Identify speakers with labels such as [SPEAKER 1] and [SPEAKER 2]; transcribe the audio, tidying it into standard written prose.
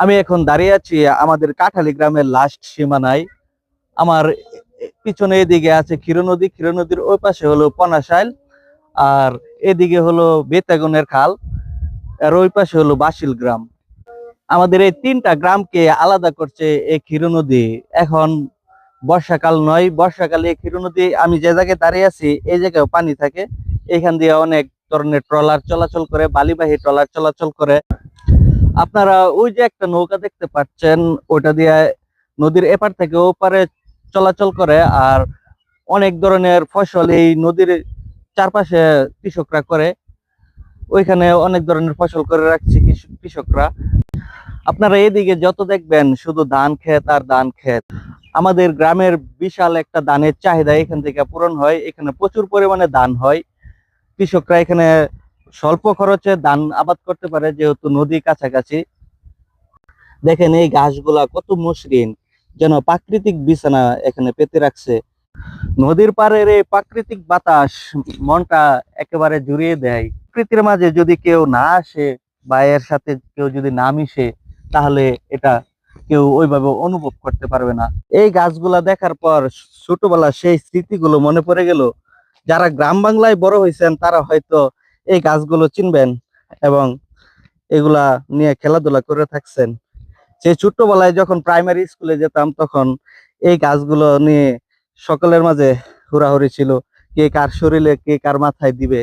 [SPEAKER 1] আমি এখন দাঁড়িয়ে আছি আমাদের কাঠালি গ্রামের লাস্ট সীমানায়। আমার পিছনে এদিকে আছে ক্ষীর নদী, ক্ষীর নদীর ওই পাশে হলো পনাশাইল, আর এদিকে হলো বেতাগুনের খাল, আর ওই পাশে হলো বাসিল গ্রাম। আমাদের এই তিনটা গ্রামকে আলাদা করছে এই ক্ষীর নদী। এখন বর্ষাকাল নয়, বর্ষাকালে এই ক্ষীর নদী, আমি যে জায়গায় দাঁড়িয়ে আছি এই জায়গায় পানি থাকে। এখান দিয়ে অনেক ধরনের ট্রলার চলাচল করে, বালিবাহী ট্রলার চলাচল করে। আপনারা ওই যে একটা নৌকা দেখতে পাচ্ছেন, ওটা দিয়ে নদীর এপার থেকে ওপারে চলাচল করে। আর অনেক ধরনের ফসল এই নদীর চারপাশে কৃষকরা করে। ওইখানে অনেক ধরনের ফসল করে রাখছে কৃষকরা। আপনারা এদিকে যত দেখবেন শুধু ধান ক্ষেত আর ধান ক্ষেত। আমাদের গ্রামের বিশাল একটা ধানের চাহিদা এখান থেকে পূরণ হয়। এখানে প্রচুর পরিমাণে ধান হয়। কৃষকরা এখানে স্বল্প খরচে ধান আবাদ করতে পারে, যেহেতু নদী কাছাকাছি। দেখেন এই ঘাসগুলা কত মসৃণ, যেন প্রাকৃতিক বিছানা এখানে পেতে রাখছে। নদীর পাড়ের এই প্রাকৃতিক বাতাস মনটা একেবারে জুড়িয়ে দেয়। প্রকৃতির মাঝে যদি কেউ না আসে বা এর সাথে কেউ যদি না মিশে, তাহলে এটা কেউ ওইভাবে অনুভব করতে পারবে না। এই গাছগুলা দেখার পর ছোটবেলা সেই স্মৃতিগুলো মনে পড়ে গেল। যারা গ্রাম বাংলায় বড় হয়েছেন তারা হয়তো এই গাছগুলো চিনবেন এবং এগুলা নিয়ে খেলাধুলা করে থাকছেন। সেই ছোট্টবেলায় যখন প্রাইমারি স্কুলে যেতাম, তখন এই গাছগুলো নিয়ে সকলের মাঝে হুড়াহুড়ি ছিল, কে কার শরীরে কে কার মাথায় দিবে।